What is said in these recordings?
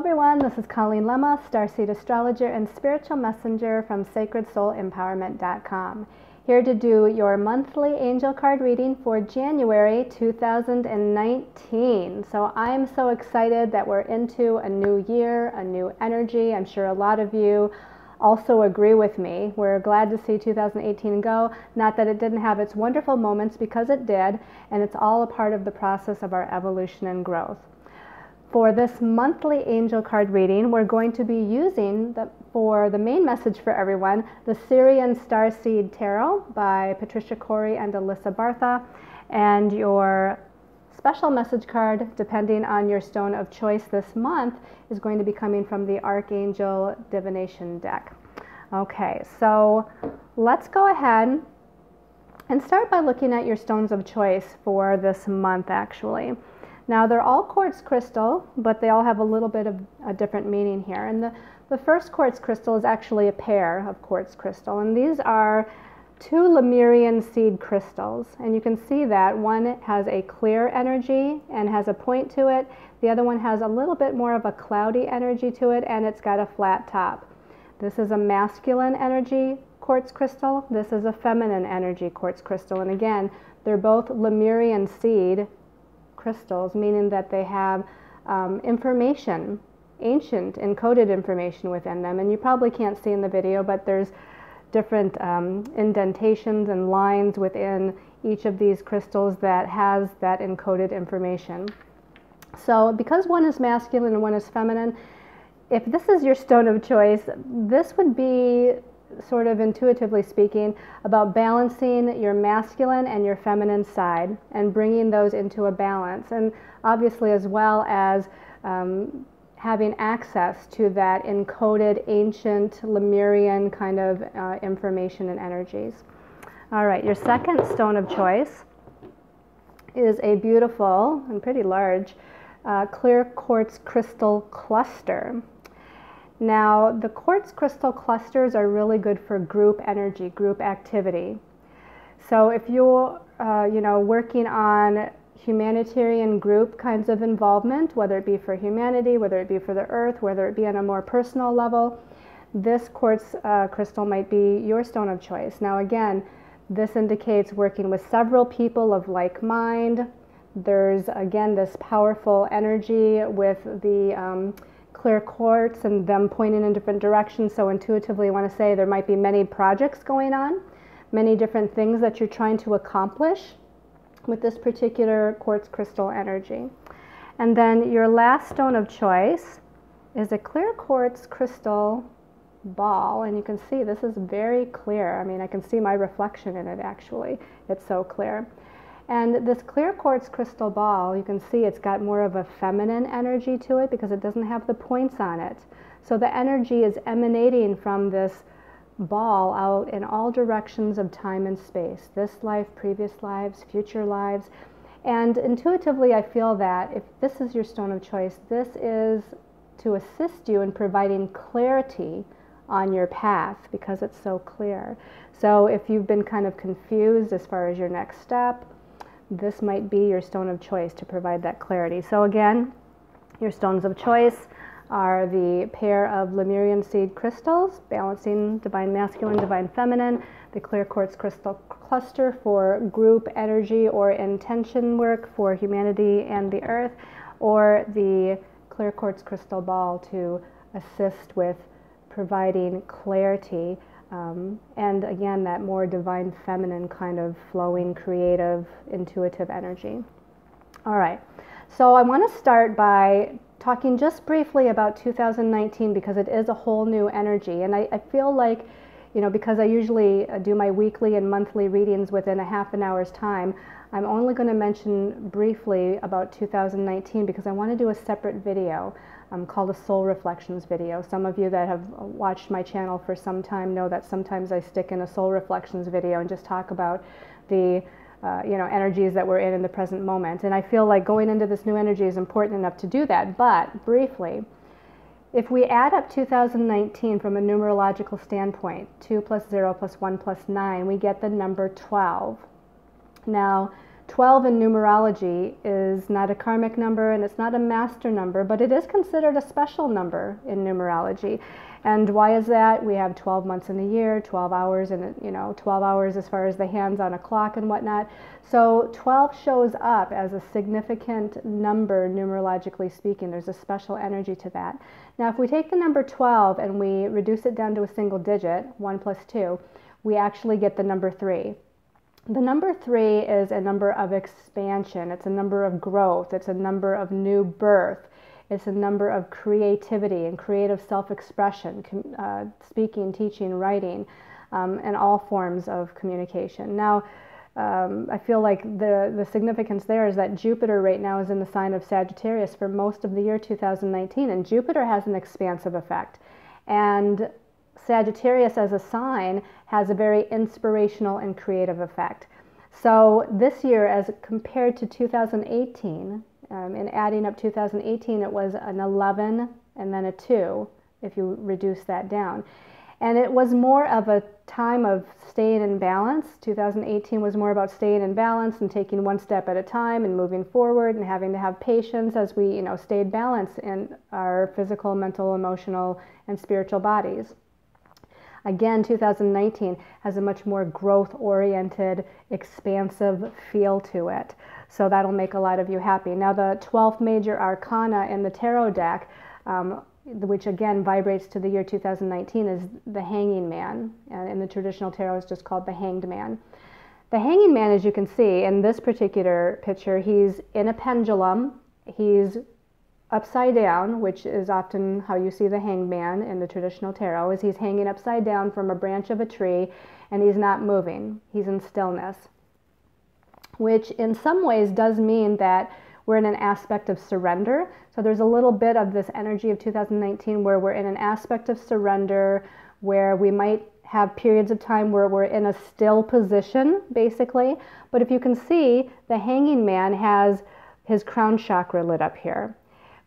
everyone, this is Colleen Lemma, Starseed Astrologer and Spiritual Messenger from SacredSoulEmpowerment.com. Here to do your monthly angel card reading for January 2019. So I'm so excited that we're into a new year, a new energy. I'm sure a lot of you also agree with me. We're glad to see 2018 go. Not that it didn't have its wonderful moments, because it did, and it's all a part of the process of our evolution and growth. For this monthly angel card reading, we're going to be using, for the main message for everyone, the Syrian Starseed Tarot by Patricia Corey and Alyssa Bartha. And your special message card, depending on your stone of choice this month, is going to be coming from the Archangel Divination deck. Okay, so let's go ahead and start by looking at your stones of choice for this month, actually. Now, they're all quartz crystal, but they all have a little bit of a different meaning here. And the first quartz crystal is actually a pair of quartz crystal, and these are two Lemurian seed crystals. And you can see that one has a clear energy and has a point to it. The other one has a little bit more of a cloudy energy to it, and it's got a flat top. This is a masculine energy quartz crystal. This is a feminine energy quartz crystal. And again, they're both Lemurian seed crystals, meaning that they have information, ancient encoded information within them. And you probably can't see in the video, but there's different indentations and lines within each of these crystals that has that encoded information. So because one is masculine and one is feminine, if this is your stone of choice, this would be, sort of intuitively speaking, about balancing your masculine and your feminine side and bringing those into a balance, and obviously as well as having access to that encoded ancient Lemurian kind of information and energies. All right, your second stone of choice is a beautiful and pretty large clear quartz crystal cluster. Now, the quartz crystal clusters are really good for group energy, group activity. So if you're working on humanitarian group kinds of involvement, whether it be for humanity, whether it be for the earth, whether it be on a more personal level, this quartz crystal might be your stone of choice. Now again, this indicates working with several people of like mind. There's again this powerful energy with the clear quartz and them pointing in different directions. So intuitively I want to say there might be many projects going on, many different things that you're trying to accomplish with this particular quartz crystal energy. And then your last stone of choice is a clear quartz crystal ball, and you can see this is very clear. I mean, I can see my reflection in it actually. It's so clear. And this clear quartz crystal ball, you can see it's got more of a feminine energy to it because it doesn't have the points on it. So the energy is emanating from this ball out in all directions of time and space. This life, previous lives, future lives. And intuitively I feel that if this is your stone of choice, this is to assist you in providing clarity on your path because it's so clear. So if you've been kind of confused as far as your next step, this might be your stone of choice to provide that clarity. So again, your stones of choice are the pair of Lemurian seed crystals, balancing divine masculine, divine feminine, the clear quartz crystal cluster for group energy or intention work for humanity and the earth, or the clear quartz crystal ball to assist with providing clarity. And again, that more divine feminine kind of flowing, creative, intuitive energy. All right, so I want to start by talking just briefly about 2019 because it is a whole new energy. And I feel like, because I usually do my weekly and monthly readings within a half an hour's time, I'm only going to mention briefly about 2019 because I want to do a separate video called a Soul Reflections video. Some of you that have watched my channel for some time know that sometimes I stick in a Soul Reflections video and just talk about the energies that we're in the present moment. And I feel like going into this new energy is important enough to do that. But briefly, if we add up 2019 from a numerological standpoint, 2 plus 0 plus 1 plus 9, we get the number 12. Now, 12 in numerology is not a karmic number and it's not a master number, but it is considered a special number in numerology. And why is that? We have 12 months in the year, 12 hours, and 12 hours as far as the hands on a clock and whatnot. So 12 shows up as a significant number numerologically speaking. There's a special energy to that. Now, if we take the number 12 and we reduce it down to a single digit, 1 plus 2, we actually get the number 3. The number 3 is a number of expansion. It's a number of growth. It's a number of new birth. It's a number of creativity and creative self-expression, speaking, teaching, writing, and all forms of communication. Now, I feel like the significance there is that Jupiter right now is in the sign of Sagittarius for most of the year 2019, and Jupiter has an expansive effect. And Sagittarius as a sign has a very inspirational and creative effect. So this year, as compared to 2018, in adding up 2018, it was an 11 and then a 2, if you reduce that down. And it was more of a time of staying in balance. 2018 was more about staying in balance and taking one step at a time and moving forward and having to have patience as we, stayed balanced in our physical, mental, emotional, and spiritual bodies. Again, 2019 has a much more growth-oriented, expansive feel to it. So that'll make a lot of you happy. Now, the 12th Major Arcana in the Tarot deck, which again vibrates to the year 2019, is the Hanging Man. And in the traditional tarot, it's just called the Hanged Man. The Hanging Man, as you can see in this particular picture, he's in a pendulum. He's upside down, which is often how you see the Hanged Man in the traditional tarot, is he's hanging upside down from a branch of a tree, and he's not moving. He's in stillness, which in some ways does mean that we're in an aspect of surrender. So there's a little bit of this energy of 2019 where we're in an aspect of surrender, where we might have periods of time where we're in a still position, basically. But if you can see, the Hanging Man has his crown chakra lit up here,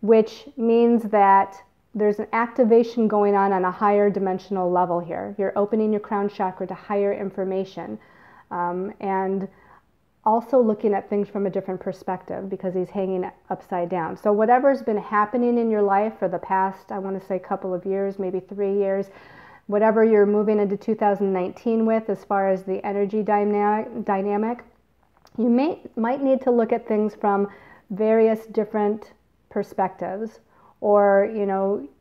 which means that there's an activation going on a higher dimensional level here. You're opening your crown chakra to higher information, and also looking at things from a different perspective because he's hanging upside down. So whatever's been happening in your life for the past, I want to say couple of years, maybe 3 years, whatever you're moving into 2019 with as far as the energy dynamic, you might need to look at things from various different perspectives, or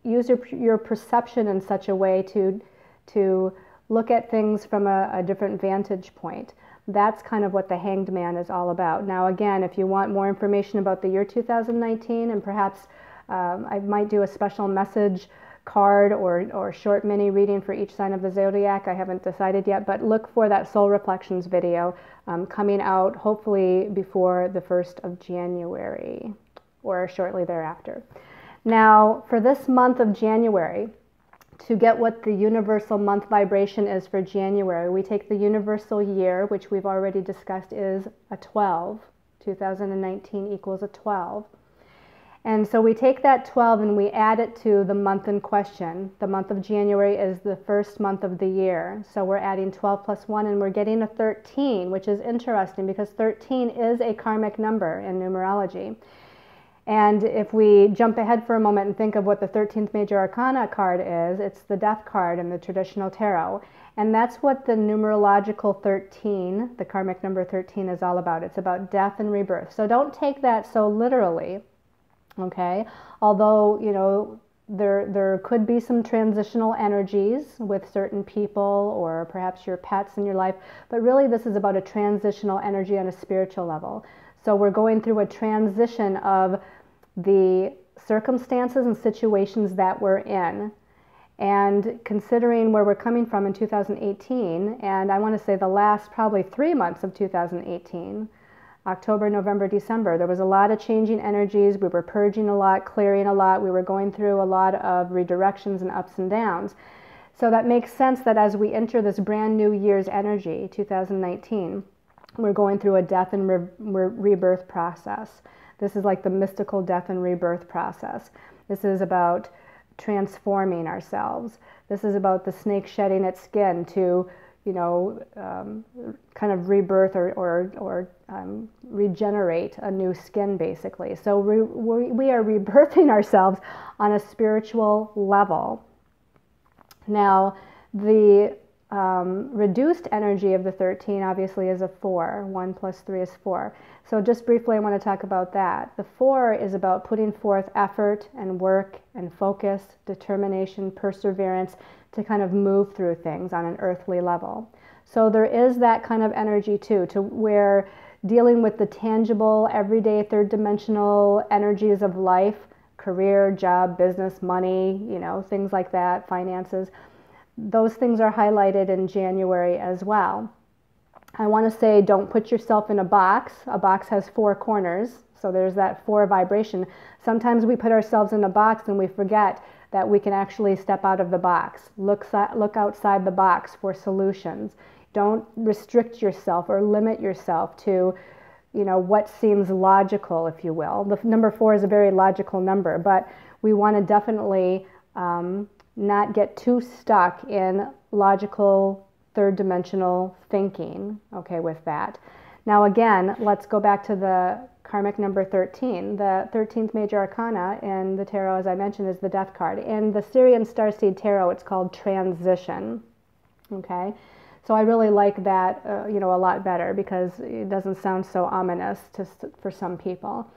use your perception in such a way to look at things from a different vantage point. That's kind of what the Hanged Man is all about. Now again, if you want more information about the year 2019, and perhaps I might do a special message card or short mini reading for each sign of the zodiac. I haven't decided yet, but look for that Soul Reflections video coming out hopefully before the 1st of January or shortly thereafter. Now, for this month of January, to get what the universal month vibration is for January, we take the universal year, which we've already discussed is a 12. 2019 equals a 12. And so we take that 12 and we add it to the month in question. The month of January is the first month of the year. So we're adding 12 plus 1 and we're getting a 13, which is interesting because 13 is a karmic number in numerology. And if we jump ahead for a moment and think of what the 13th Major Arcana card is, it's the Death card in the traditional tarot. And that's what the numerological 13, the karmic number 13, is all about. It's about death and rebirth. So don't take that so literally, okay? Although, there could be some transitional energies with certain people or perhaps your pets in your life, but really this is about a transitional energy on a spiritual level. So we're going through a transition of the circumstances and situations that we're in, and considering where we're coming from in 2018, and I want to say the last probably 3 months of 2018, October, November, December, there was a lot of changing energies. We were purging a lot, clearing a lot. We were going through a lot of redirections and ups and downs. So that makes sense that as we enter this brand new year's energy, 2019, we're going through a death and rebirth process. This is like the mystical death and rebirth process. This is about transforming ourselves. This is about the snake shedding its skin to kind of rebirth or regenerate a new skin, basically. So we are rebirthing ourselves on a spiritual level. Now, the reduced energy of the 13 obviously is a 4. 1 plus 3 is 4. So just briefly, I want to talk about that. The 4 is about putting forth effort and work and focus, determination, perseverance to kind of move through things on an earthly level. So there is that kind of energy too, to where dealing with the tangible, everyday, third-dimensional energies of life, career, job, business, money, things like that, finances, those things are highlighted in January as well. I want to say, don't put yourself in a box. A box has 4 corners, so there's that 4 vibration. Sometimes we put ourselves in a box and we forget that we can actually step out of the box. Look outside the box for solutions. Don't restrict yourself or limit yourself to, what seems logical, if you will. The number 4 is a very logical number, but we want to definitely not get too stuck in logical third-dimensional thinking, okay, with that. Now again, let's go back to the karmic number 13. The 13th Major Arcana in the tarot, as I mentioned, is the Death card. In the Syrian Starseed Tarot, it's called Transition, okay? So I really like that, a lot better, because it doesn't sound so ominous for some people.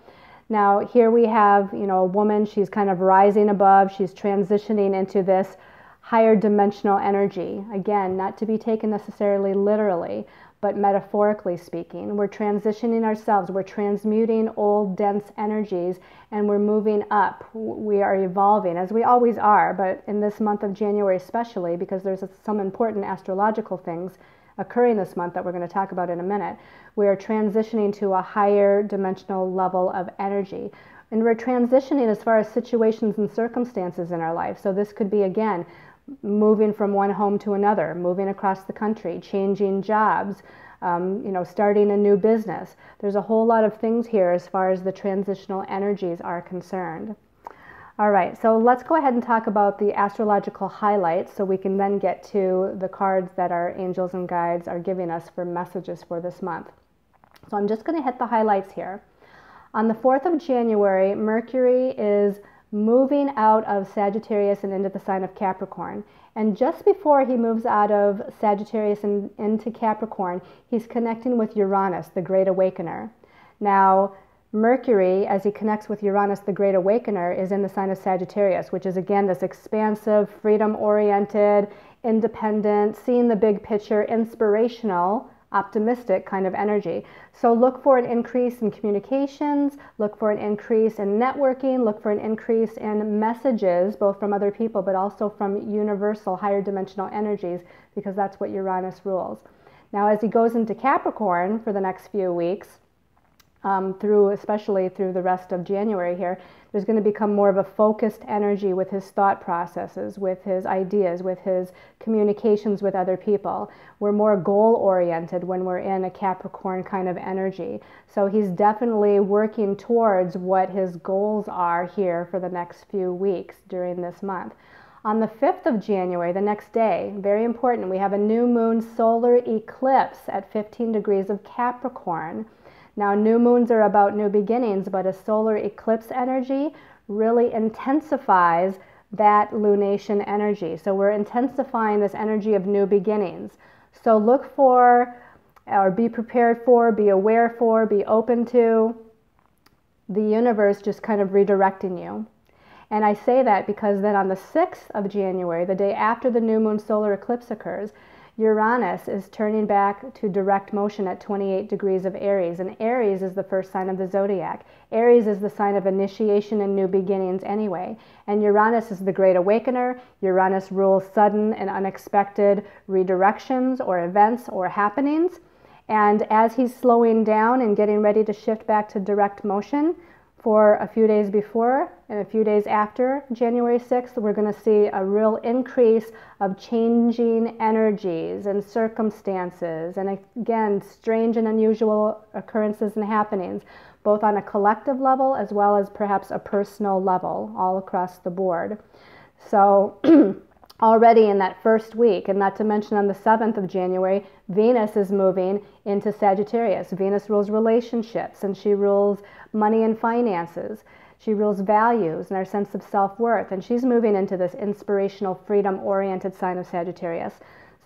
Now here we have, a woman, she's kind of rising above, she's transitioning into this higher dimensional energy. Again, not to be taken necessarily literally, but metaphorically speaking. We're transitioning ourselves, we're transmuting old dense energies, and we're moving up. We are evolving, as we always are, but in this month of January especially, because there's some important astrological things occurring this month that we're going to talk about in a minute. We are transitioning to a higher dimensional level of energy. And we're transitioning as far as situations and circumstances in our life. So this could be, again, moving from one home to another, moving across the country, changing jobs, starting a new business. There's a whole lot of things here as far as the transitional energies are concerned. All right, so let's go ahead and talk about the astrological highlights so we can then get to the cards that our angels and guides are giving us for messages for this month. So I'm just going to hit the highlights here. On the 4th of January, Mercury is moving out of Sagittarius and into the sign of Capricorn. And just before he moves out of Sagittarius and into Capricorn, he's connecting with Uranus, the Great Awakener. Now, Mercury, as he connects with Uranus, the Great Awakener, is in the sign of Sagittarius, which is, again, this expansive, freedom-oriented, independent, seeing the big picture, inspirational, optimistic kind of energy. So look for an increase in communications, look for an increase in networking, look for an increase in messages, both from other people, but also from universal, higher dimensional energies, because that's what Uranus rules. Now, as he goes into Capricorn for the next few weeks, especially through the rest of January here, there's going to become more of a focused energy with his thought processes, with his ideas, with his communications with other people. We're more goal-oriented when we're in a Capricorn kind of energy. So he's definitely working towards what his goals are here for the next few weeks during this month. On the 5th of January, the next day, very important, we have a new moon solar eclipse at 15 degrees of Capricorn. Now, new moons are about new beginnings, but a solar eclipse energy really intensifies that lunation energy. So we're intensifying this energy of new beginnings. So look for, or be prepared for, be aware for, be open to the universe just kind of redirecting you. And I say that because then on the 6th of January, the day after the new moon solar eclipse occurs, Uranus is turning back to direct motion at 28 degrees of Aries, and Aries is the first sign of the zodiac. Aries is the sign of initiation and new beginnings anyway, and Uranus is the Great Awakener. Uranus rules sudden and unexpected redirections or events or happenings, and as he's slowing down and getting ready to shift back to direct motion, for a few days before and a few days after January 6th, we're going to see a real increase of changing energies and circumstances, and again, strange and unusual occurrences and happenings, both on a collective level as well as perhaps a personal level, all across the board. So already in that first week. And not to mention on the 7th of January, Venus is moving into Sagittarius. Venus rules relationships, and she rules money and finances. She rules values and our sense of self-worth. And she's moving into this inspirational, freedom-oriented sign of Sagittarius.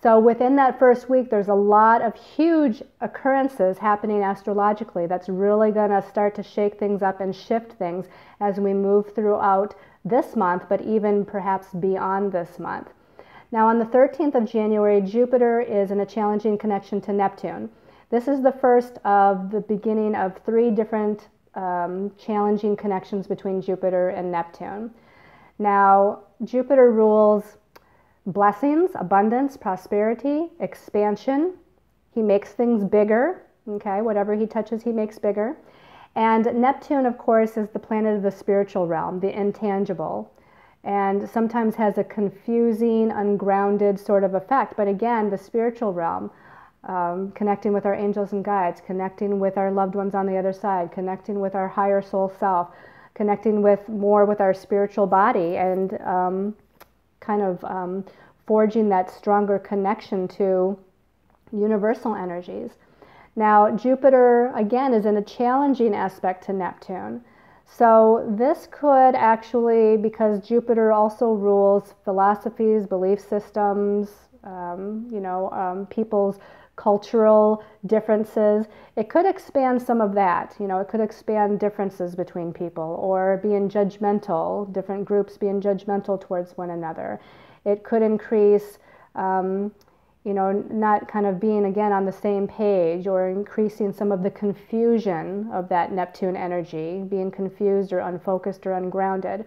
So within that first week, there's a lot of huge occurrences happening astrologically that's really going to start to shake things up and shift things as we move throughout this month, but even perhaps beyond this month. Now on the 13th of January, Jupiter is in a challenging connection to Neptune. This is the first of the beginning of 3 different challenging connections between Jupiter and Neptune. Now, Jupiter rules blessings, abundance, prosperity, expansion. He makes things bigger, okay? Whatever he touches, he makes bigger. And Neptune, of course, is the planet of the spiritual realm, the intangible, and sometimes has a confusing, ungrounded sort of effect. But again, the spiritual realm, connecting with our angels and guides, connecting with our loved ones on the other side, connecting with our higher soul self, connecting more with our spiritual body, and forging that stronger connection to universal energies. Now, Jupiter, again, is in a challenging aspect to Neptune. So this could actually, because Jupiter also rules philosophies, belief systems, people's cultural differences, it could expand some of that. It could expand differences between people, or being judgmental, different groups being judgmental towards one another. It could increase, not kind of being, again, on the same page, or increasing some of the confusion of that Neptune energy, being confused or unfocused or ungrounded.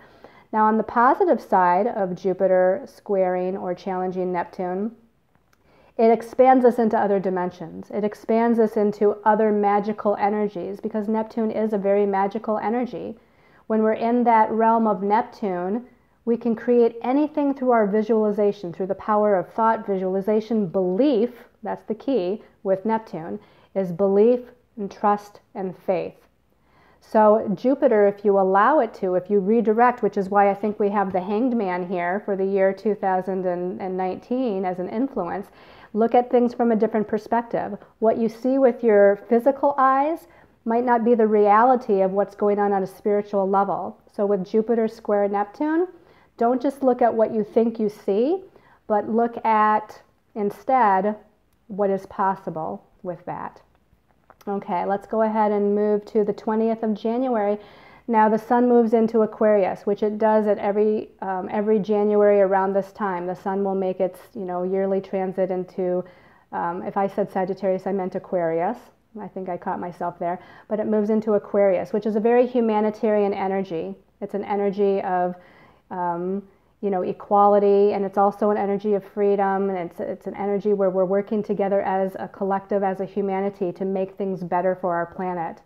Now, on the positive side of Jupiter squaring or challenging Neptune, it expands us into other dimensions. It expands us into other magical energies, because Neptune is a very magical energy. When we're in that realm of Neptune, we can create anything through our visualization, through the power of thought, visualization, belief. That's the key with Neptune, is belief and trust and faith. So Jupiter, if you allow it to, if you redirect, which is why I think we have the Hanged Man here for the year 2019 as an influence, look at things from a different perspective. What you see with your physical eyes might not be the reality of what's going on a spiritual level. So with Jupiter square Neptune, don't just look at what you think you see, but look at, instead, what is possible with that. Okay, let's go ahead and move to the 20th of January. Now the sun moves into Aquarius, which it does at every January around this time. The sun will make its yearly transit into, if I said Sagittarius, I meant Aquarius. I think I caught myself there. But it moves into Aquarius, which is a very humanitarian energy. It's an energy of equality, and it's also an energy of freedom, and it's an energy where we're working together as a collective, as a humanity, to make things better for our planet.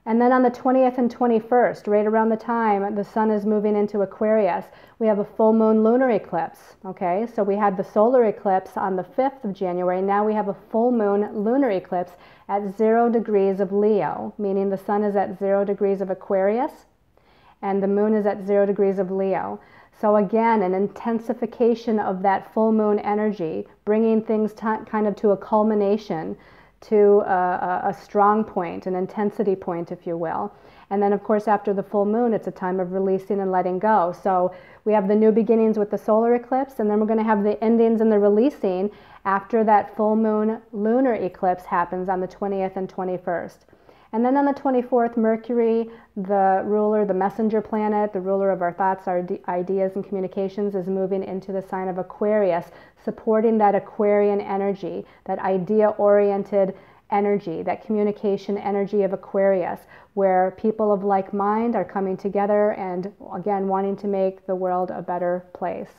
And then on the 20th and 21st, right around the time the sun is moving into Aquarius, we have a full moon lunar eclipse. Okay, so we had the solar eclipse on the 5th of January. Now we have a full moon lunar eclipse at 0 degrees of Leo, meaning the sun is at 0 degrees of Aquarius and the moon is at 0 degrees of Leo. So again, an intensification of that full moon energy, bringing things kind of to a culmination, to a strong point, an intensity point, if you will. And then, of course, after the full moon, it's a time of releasing and letting go. So we have the new beginnings with the solar eclipse, and then we're going to have the endings and the releasing after that full moon lunar eclipse happens on the 20th and 21st. And then on the 24th, Mercury, the ruler, the messenger planet, the ruler of our thoughts, our ideas and communications, is moving into the sign of Aquarius, supporting that Aquarian energy, that idea-oriented energy, that communication energy of Aquarius, where people of like mind are coming together and, again, wanting to make the world a better place.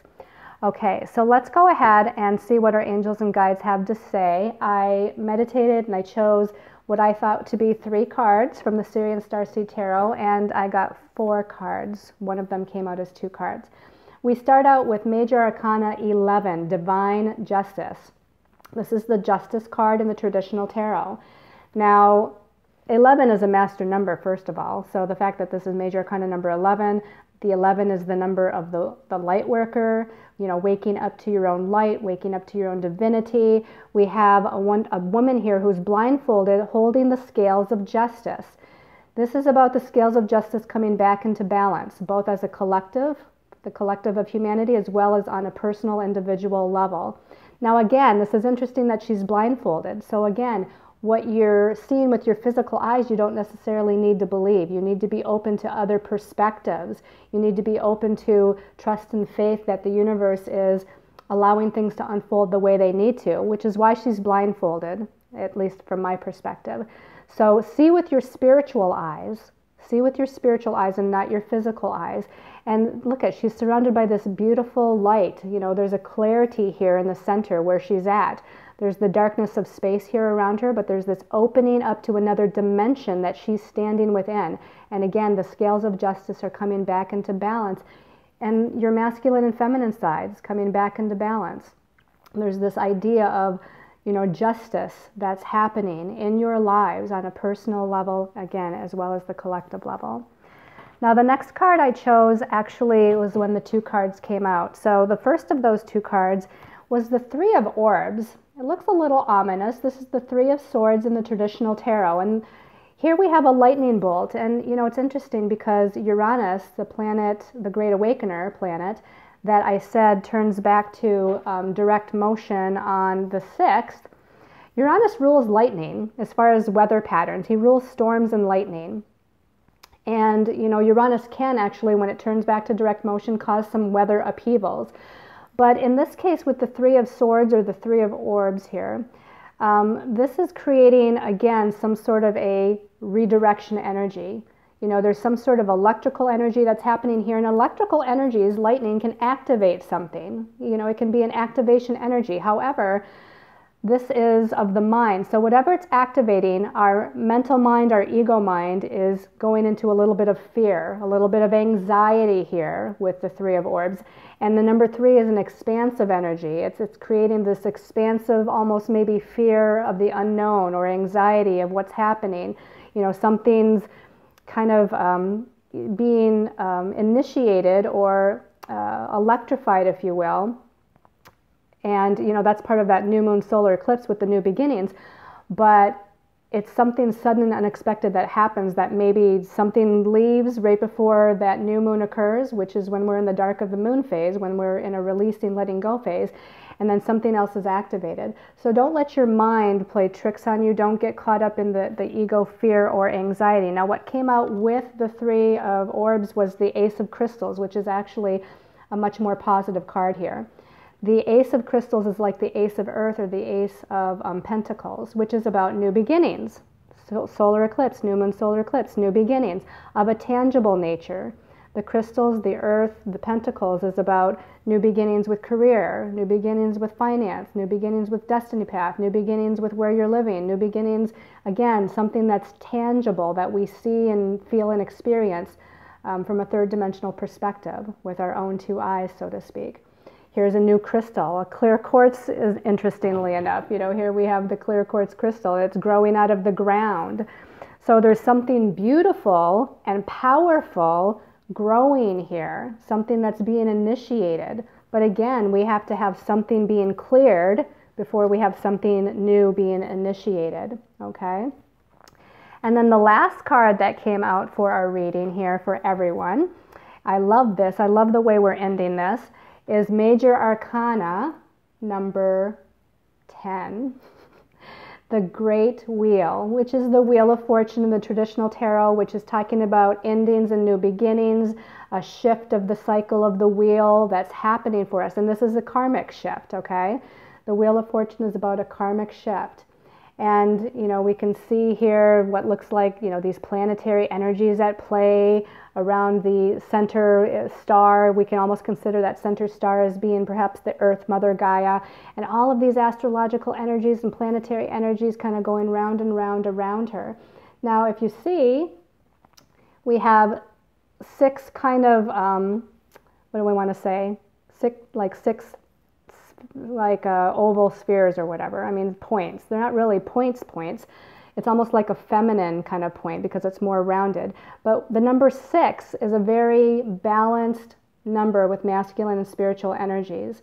Okay, so let's go ahead and see what our angels and guides have to say. I meditated and I chose what I thought to be 3 cards from the Syrian Starseed Tarot, and I got 4 cards. One of them came out as 2 cards. We start out with Major Arcana 11, Divine Justice. This is the Justice card in the traditional tarot. Now, 11 is a master number, first of all, so the fact that this is Major Arcana number 11 The 11 is the number of the light worker, you know, waking up to your own light, waking up to your own divinity. We have a woman here who's blindfolded, holding the scales of justice. This is about the scales of justice coming back into balance, both as a collective, the collective of humanity, as well as on a personal, individual level. Now again, this is interesting that she's blindfolded. So again, what you're seeing with your physical eyes, you don't necessarily need to believe. You need to be open to other perspectives. You need to be open to trust and faith that the universe is allowing things to unfold the way they need to, which is why she's blindfolded, at least from my perspective. So see with your spiritual eyes. See with your spiritual eyes and not your physical eyes. And look at, she's surrounded by this beautiful light. You know, there's a clarity here in the center where she's at. There's the darkness of space here around her, but there's this opening up to another dimension that she's standing within. And again, the scales of justice are coming back into balance. And your masculine and feminine sides coming back into balance. There's this idea of, you know, justice that's happening in your lives on a personal level, again, as well as the collective level. Now, the next card I chose actually was when the two cards came out. So the first of those two cards was the Three of Orbs. It looks a little ominous. This is the Three of Swords in the traditional tarot. And here we have a lightning bolt. And, you know, it's interesting because Uranus, the planet, the Great Awakener planet, that I said turns back to direct motion on the 6th, Uranus rules lightning as far as weather patterns. He rules storms and lightning. And, you know, Uranus can actually, when it turns back to direct motion, cause some weather upheavals. But in this case, with the Three of Swords or the Three of Orbs here, this is creating, again, some sort of a redirection energy. You know, there's some sort of electrical energy that's happening here. And electrical energies, lightning, can activate something. You know, it can be an activation energy. However, this is of the mind. So whatever it's activating, our mental mind, our ego mind, is going into a little bit of fear, a little bit of anxiety here with the Three of Orbs. And the number 3 is an expansive energy. It's creating this expansive, almost maybe fear of the unknown or anxiety of what's happening. You know, something's kind of being initiated or electrified, if you will. And, you know, that's part of that new moon solar eclipse with the new beginnings. But it's something sudden and unexpected that happens, that maybe something leaves right before that new moon occurs, which is when we're in the dark of the moon phase, when we're in a releasing, letting go phase, and then something else is activated. So don't let your mind play tricks on you. Don't get caught up in the ego fear or anxiety. Now, what came out with the Three of Orbs was the Ace of Crystals, which is actually a much more positive card here. The Ace of Crystals is like the Ace of Earth or the Ace of Pentacles, which is about new beginnings. So, solar eclipse, new moon solar eclipse, new beginnings of a tangible nature. The crystals, the earth, the pentacles is about new beginnings with career, new beginnings with finance, new beginnings with destiny path, new beginnings with where you're living, new beginnings, again, something that's tangible that we see and feel and experience from a third dimensional perspective with our own two eyes, so to speak. Here's a new crystal, a clear quartz, is interestingly enough. You know, here we have the clear quartz crystal. It's growing out of the ground. So there's something beautiful and powerful growing here, something that's being initiated. But again, we have to have something being cleared before we have something new being initiated, okay? And then the last card that came out for our reading here for everyone, I love this, I love the way we're ending this, is Major Arcana number 10, the Great Wheel, which is the Wheel of Fortune in the traditional tarot, which is talking about endings and new beginnings, a shift of the cycle of the wheel that's happening for us. And this is a karmic shift, okay? The Wheel of Fortune is about a karmic shift. And, you know, we can see here what looks like, you know, these planetary energies at play around the center star. We can almost consider that center star as being perhaps the Earth, Mother Gaia. And all of these astrological energies and planetary energies kind of going round and round around her. Now, if you see, we have 6 kind of, what do we want to say? Six oval spheres or whatever. I mean, points. They're not really points. It's almost like a feminine kind of point because it's more rounded. But the number 6 is a very balanced number with masculine and spiritual energies.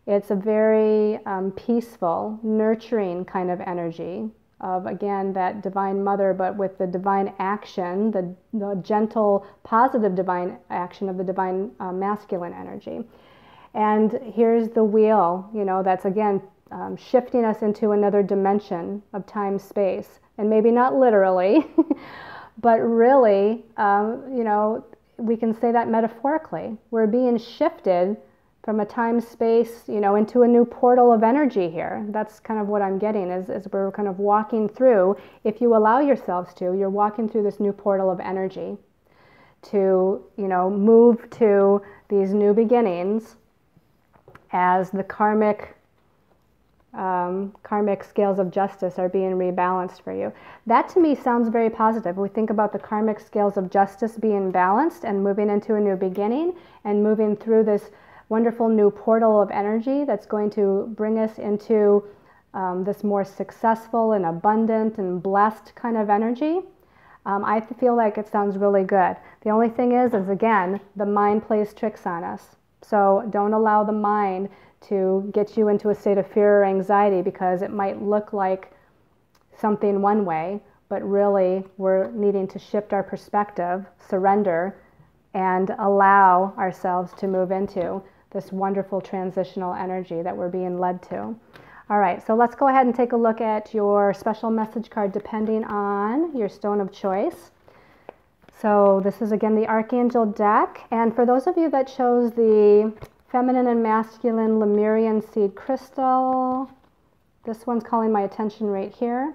It's a very peaceful, nurturing kind of energy of, again, that divine mother, but with the divine action, the gentle, positive divine action of the divine masculine energy. And here's the wheel, you know, that's again shifting us into another dimension of time, space, and maybe not literally, but really, you know, we can say that metaphorically. We're being shifted from a time, space, you know, into a new portal of energy here. That's kind of what I'm getting, is we're kind of walking through, if you allow yourselves to, you're walking through this new portal of energy to, you know, move to these new beginnings as the karmic scales of justice are being rebalanced for you. That to me sounds very positive. We think about the karmic scales of justice being balanced and moving into a new beginning and moving through this wonderful new portal of energy that's going to bring us into this more successful and abundant and blessed kind of energy. I feel like it sounds really good. The only thing is again, the mind plays tricks on us. So don't allow the mind to get you into a state of fear or anxiety because it might look like something one way, but really we're needing to shift our perspective, surrender, and allow ourselves to move into this wonderful transitional energy that we're being led to. All right, so let's go ahead and take a look at your special message card depending on your stone of choice. So this is again the Archangel deck, and for those of you that chose the feminine and masculine Lemurian seed crystal, this one's calling my attention right here.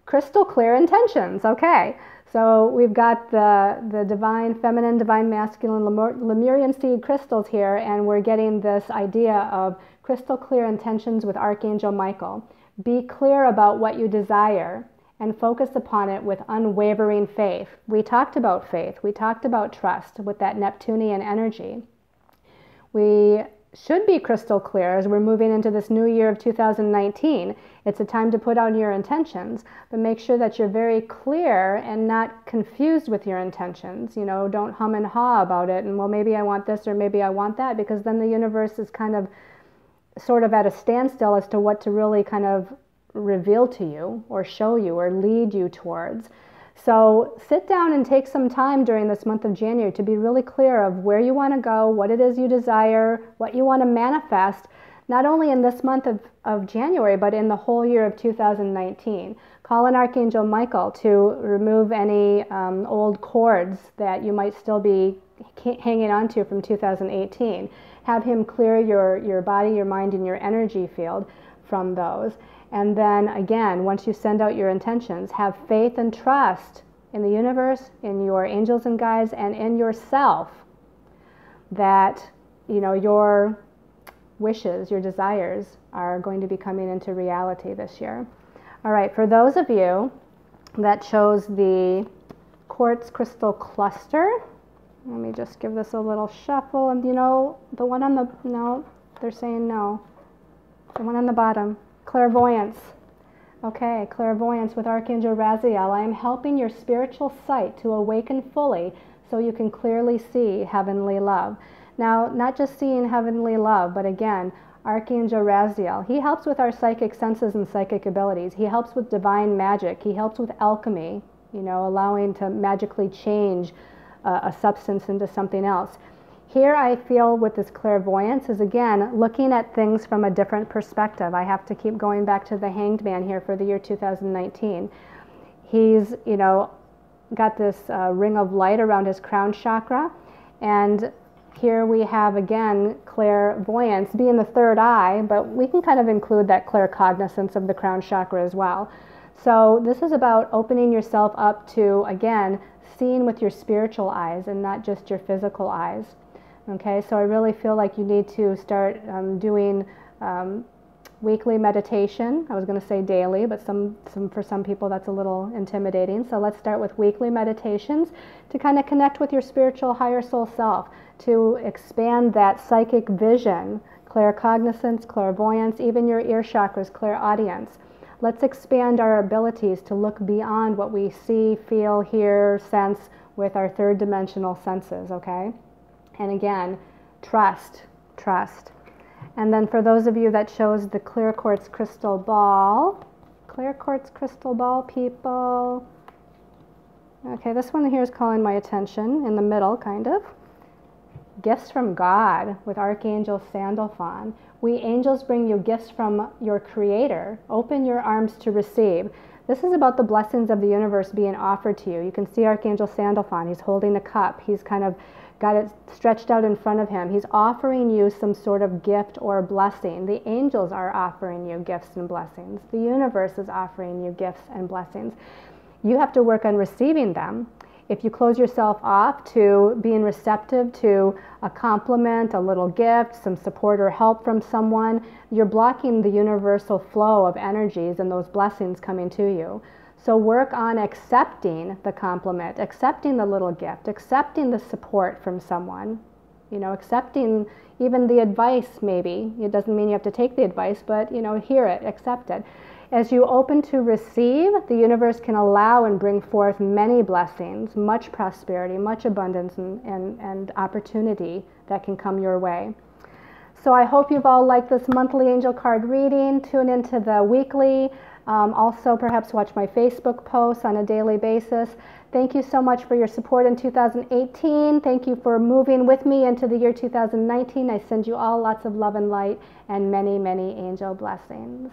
Crystal clear intentions, okay. So we've got the divine feminine, divine masculine Lemurian seed crystals here, and we're getting this idea of crystal clear intentions with Archangel Michael. Be clear about what you desire and focus upon it with unwavering faith. We talked about faith. We talked about trust with that Neptunian energy. We should be crystal clear as we're moving into this new year of 2019. It's a time to put out your intentions, but make sure that you're very clear and not confused with your intentions. You know, don't hum and haw about it and, well, maybe I want this or maybe I want that, because then the universe is kind of sort of at a standstill as to what to really kind of reveal to you or show you or lead you towards. So sit down and take some time during this month of January to be really clear of where you want to go, what it is you desire, what you want to manifest, not only in this month of January, but in the whole year of 2019. Call in Archangel Michael to remove any old cords that you might still be hanging on to from 2018. Have him clear your body, your mind, and your energy field from those. And then again, once you send out your intentions, have faith and trust in the universe, in your angels and guides, and in yourself that, you know, your wishes, your desires are going to be coming into reality this year. All right, for those of you that chose the Quartz Crystal Cluster, let me just give this a little shuffle. And you know, the one on the, no, they're saying no. The one on the bottom. Clairvoyance. Okay, clairvoyance with Archangel Raziel. I am helping your spiritual sight to awaken fully so you can clearly see heavenly love. Now, not just seeing heavenly love, but again, Archangel Raziel, he helps with our psychic senses and psychic abilities. He helps with divine magic. He helps with alchemy, you know, allowing to magically change a substance into something else. Here I feel with this clairvoyance is, again, looking at things from a different perspective. I have to keep going back to the Hanged Man here for the year 2019. He's, you know, got this ring of light around his crown chakra, and here we have, again, clairvoyance being the third eye, but we can kind of include that claircognizance of the crown chakra as well. So this is about opening yourself up to, again, seeing with your spiritual eyes and not just your physical eyes. Okay, so I really feel like you need to start doing weekly meditation. I was going to say daily, but for some people that's a little intimidating. So let's start with weekly meditations to kind of connect with your spiritual higher soul self, to expand that psychic vision, claircognizance, clairvoyance, even your ear chakras, clairaudience. let's expand our abilities to look beyond what we see, feel, hear, sense with our third dimensional senses, okay? And again, trust, trust. And then for those of you that chose the clear quartz crystal ball, clear quartz crystal ball people. Okay, this one here is calling my attention in the middle, kind of. Gifts from God with Archangel Sandalphon. We angels bring you gifts from your Creator. Open your arms to receive. This is about the blessings of the universe being offered to you. You can see Archangel Sandalphon. He's holding a cup. He's kind of got it stretched out in front of him. He's offering you some sort of gift or blessing. The angels are offering you gifts and blessings. The universe is offering you gifts and blessings. You have to work on receiving them. If you close yourself off to being receptive to a compliment, a little gift, some support or help from someone, you're blocking the universal flow of energies and those blessings coming to you. So work on accepting the compliment, accepting the little gift, accepting the support from someone, you know, accepting even the advice maybe. It doesn't mean you have to take the advice, but, you know, hear it, accept it. As you open to receive, the universe can allow and bring forth many blessings, much prosperity, much abundance and opportunity that can come your way. So I hope you've all liked this monthly angel card reading. Tune into the weekly. Also, perhaps watch my Facebook posts on a daily basis. Thank you so much for your support in 2018. Thank you for moving with me into the year 2019. I send you all lots of love and light and many, many angel blessings.